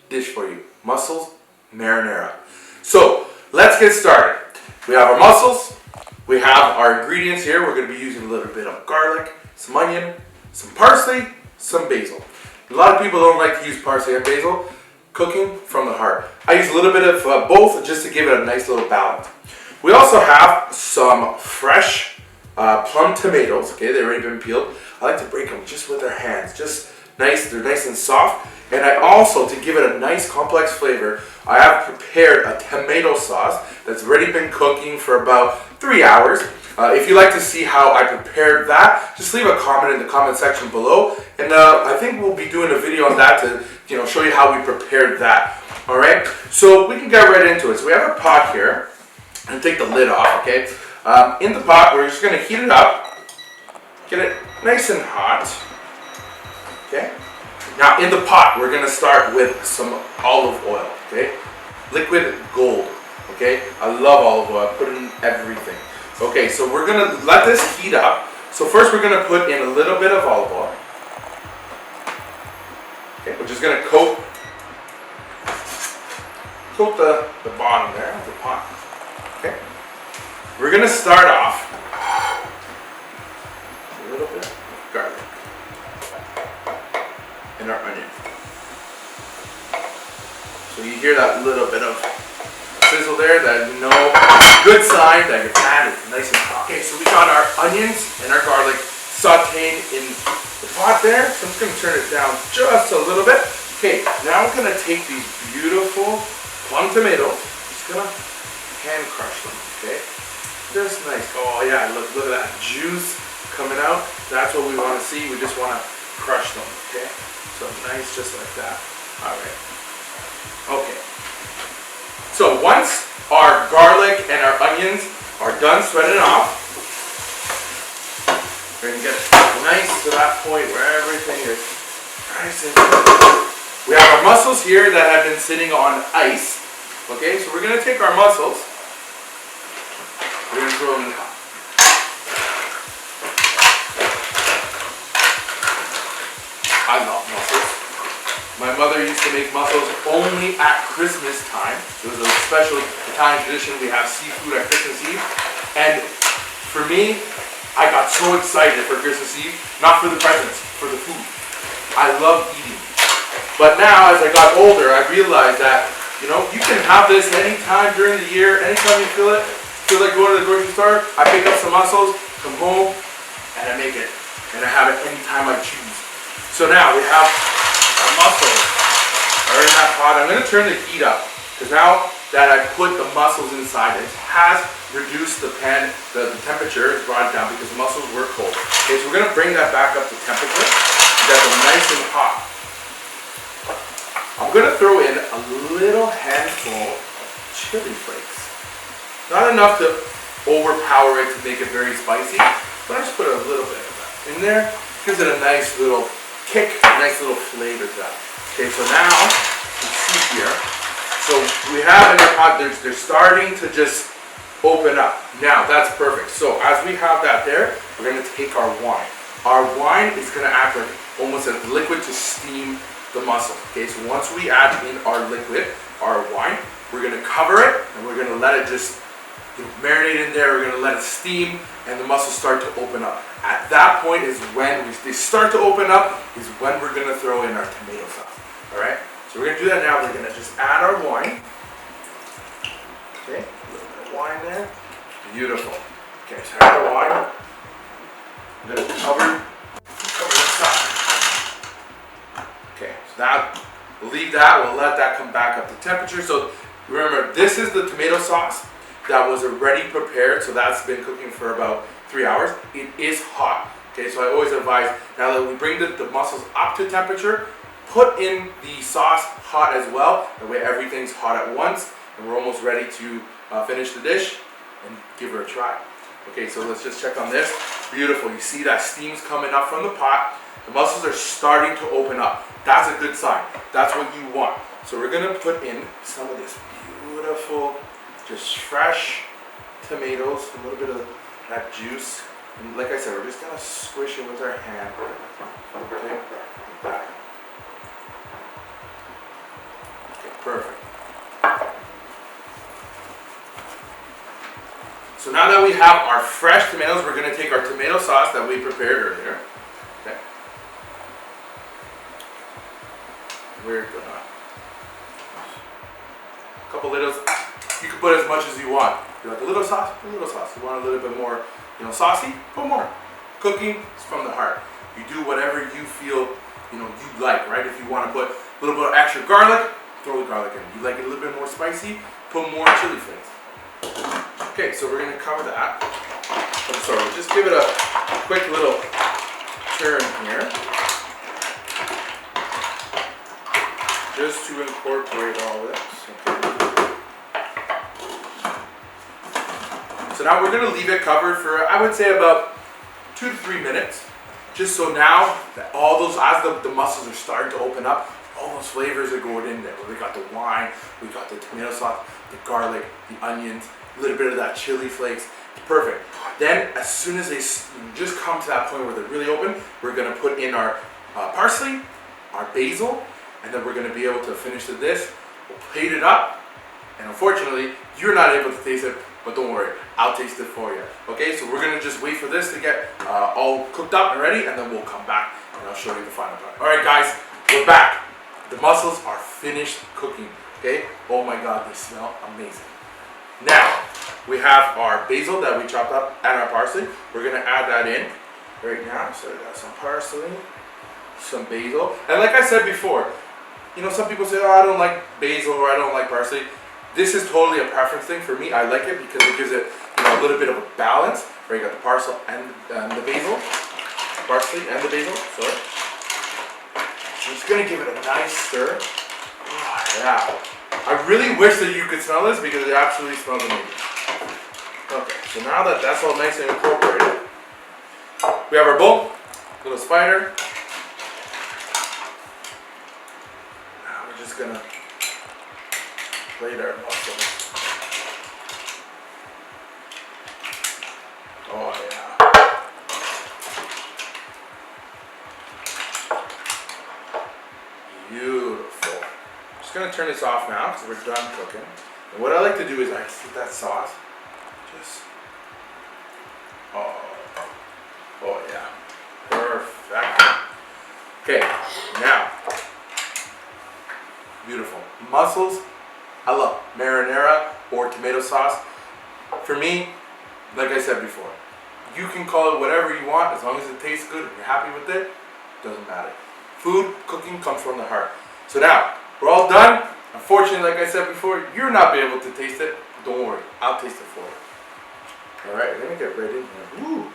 dish for you, mussels marinara. So let's get started. We have our mussels, we have our ingredients here. We're going to be using a little bit of garlic, some onion, some parsley, some basil. A lot of people don't like to use parsley and basil. Cooking from the heart. I use a little bit of both just to give it a nice little balance. We also have some fresh plum tomatoes. Okay, they've already been peeled. I like to break them just with our hands, just nice. They're nice and soft. And I also, to give it a nice complex flavor, I have prepared a tomato sauce that's already been cooking for about 3 hours. If you'd like to see how I prepared that, just leave a comment in the comment section below, and I think we'll be doing a video on that to show you how we prepared that. All right, so we can get right into it. So we have a pot here, and take the lid off. Okay, in the pot we're just going to heat it up, get it nice and hot. Okay, now in the pot we're going to start with some olive oil. Okay, liquid gold. Okay, I love olive oil. I put it in everything. Okay, so we're going to let this heat up. So first we're going to put in a little bit of olive oil. Okay, we're just going to coat the bottom there of the pot. Okay, we're going to start off with a little bit of garlic and our onion. So you hear that little bit of sizzle there, that good sign that your pan is nice and hot. Okay, so we got our onions and our garlic sauteing in the pot there. So I'm just going to turn it down just a little bit. Okay, now I'm going to take these beautiful plum tomatoes, just going to hand crush them. Okay, just nice. Oh yeah, look at that juice coming out. That's what we want to see. We just want to crush them. Okay, so nice, just like that. All right. Okay. So once our garlic and our onions are done sweating off, we're going to get nice to that point where everything is nice and good. We have our mussels here that have been sitting on ice. Okay, so we're going to take our mussels, we're going to throw them in the pot. I love mussels. My mother used to make mussels only at Christmas time. It was a special Italian tradition. We have seafood at Christmas Eve. And for me, I got so excited for Christmas Eve, not for the presents, for the food. I love eating. But now, as I got older, I realized that, you can have this anytime during the year, anytime you feel like going to the grocery store. I pick up some mussels, come home, and I make it. And I have it anytime I choose. So now we have our mussels are in that pot. I'm going to turn the heat up because now that I put the mussels inside, it has reduced the pan, the temperature, brought it down because the mussels were cold. Okay, so we're going to bring that back up to temperature and get them nice and hot. I'm going to throw in a little handful of chili flakes. Not enough to overpower it to make it very spicy, but I just put a little bit of that in there. Gives it a nice little kick, a nice little flavor to that. Okay, so now, you see here, so we have in the pot, they're starting to just open up. Now, that's perfect. So as we have that there, we're going to take our wine. Our wine is going to act like almost a liquid to steam the mussel. Okay, so once we add in our liquid, our wine, we're going to cover it, and we're going to let it just marinate in there. We're going to let it steam, and the mussels start to open up. At that point is when they start to open up, is when we're going to throw in our tomato sauce. All right, so we're going to do that now. We're going to just add our wine. Okay, a little bit of wine there. Beautiful. Okay, so add our wine. I'm going to cover the top. Okay, so that, we'll leave that. We'll let that come back up to temperature. So remember, this is the tomato sauce that was already prepared, so that's been cooking for about 3 hours. It is hot. Okay, so I always advise, now that we bring the mussels up to temperature, put in the sauce hot as well. That way everything's hot at once, and we're almost ready to finish the dish and give her a try. Okay, so let's just check on this. Beautiful. You see that steam's coming up from the pot. The mussels are starting to open up. That's a good sign. That's what you want. So we're going to put in some of this beautiful, just fresh tomatoes, a little bit of that juice. And like I said, we're just going to squish it with our hand. Okay, like that. Perfect. So now that we have our fresh tomatoes, we're going to take our tomato sauce that we prepared earlier. Okay. We're gonna a couple little. You can put as much as you want. If you like a little sauce, put a little sauce. If you want a little bit more, saucy, put more. Cooking is from the heart. You do whatever you feel, you like, right? If you want to put a little bit of extra garlic, throw the garlic in. You like it a little bit more spicy, put more chili flakes. Okay, so we're gonna cover that. So we'll just give it a quick little turn here, just to incorporate all this. Okay. So now we're gonna leave it covered for, I would say, about 2 to 3 minutes. Just so now that all those, as the mussels are starting to open up, all those flavors are going in there. We got the wine, we got the tomato sauce, the garlic, the onions, a little bit of that chili flakes. Perfect. Then, as soon as they just come to that point where they're really open, we're gonna put in our parsley, our basil, and then we're gonna be able to finish this. We'll plate it up, and unfortunately, you're not able to taste it, but don't worry, I'll taste it for you. Okay, so we're gonna just wait for this to get all cooked up and ready, and then we'll come back and I'll show you the final part. All right, guys, we're back. The mussels are finished cooking. Okay. Oh my God, they smell amazing. Now we have our basil that we chopped up and our parsley. We're gonna add that in right now. So we got some parsley, some basil, and like I said before, some people say, oh, I don't like basil or I don't like parsley. This is totally a preference thing. For me, I like it because it gives it a little bit of a balance. Right, you got the parsley and the basil, parsley and the basil. Sorry. I'm just gonna give it a nice stir. Oh, yeah. I really wish that you could smell this because it absolutely smells amazing. Okay, so now that that's all nice and incorporated, we have our bowl, little spider. Now we're just gonna plate our mussels. Oh yeah. Beautiful. I'm just gonna turn this off now because we're done cooking. And what I like to do is I put that sauce. Oh yeah. Perfect. Okay, now. Beautiful. Mussels, I love marinara or tomato sauce. For me, like I said before, you can call it whatever you want as long as it tastes good and you're happy with it, doesn't matter. Food, cooking comes from the heart. So now, we're all done. Unfortunately, like I said before, you're not be able to taste it. Don't worry, I'll taste it for you. Alright, let me get right in here. Ooh.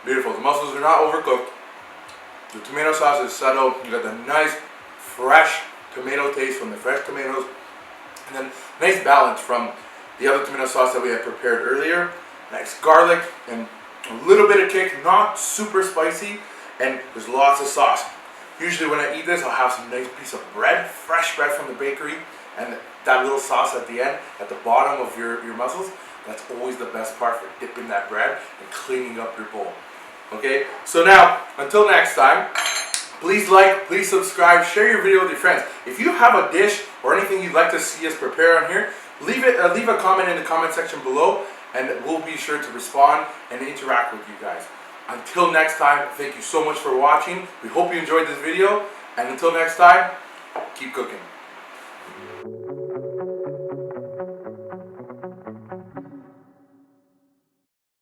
Beautiful. The mussels are not overcooked. The tomato sauce is subtle. You got the nice, fresh tomato taste from the fresh tomatoes. And then nice balance from the other tomato sauce that we had prepared earlier. Nice garlic and a little bit of kick, not super spicy, and there's lots of sauce. Usually when I eat this, I'll have some nice piece of bread, fresh bread from the bakery, and that little sauce at the end, at the bottom of your mussels. That's always the best part for dipping that bread and cleaning up your bowl. Okay, so now, until next time, please like, please subscribe, share your video with your friends. If you have a dish or anything you'd like to see us prepare on here, leave a comment in the comment section below, and we'll be sure to respond and interact with you guys. Until next time, thank you so much for watching. We hope you enjoyed this video, and until next time, keep cooking.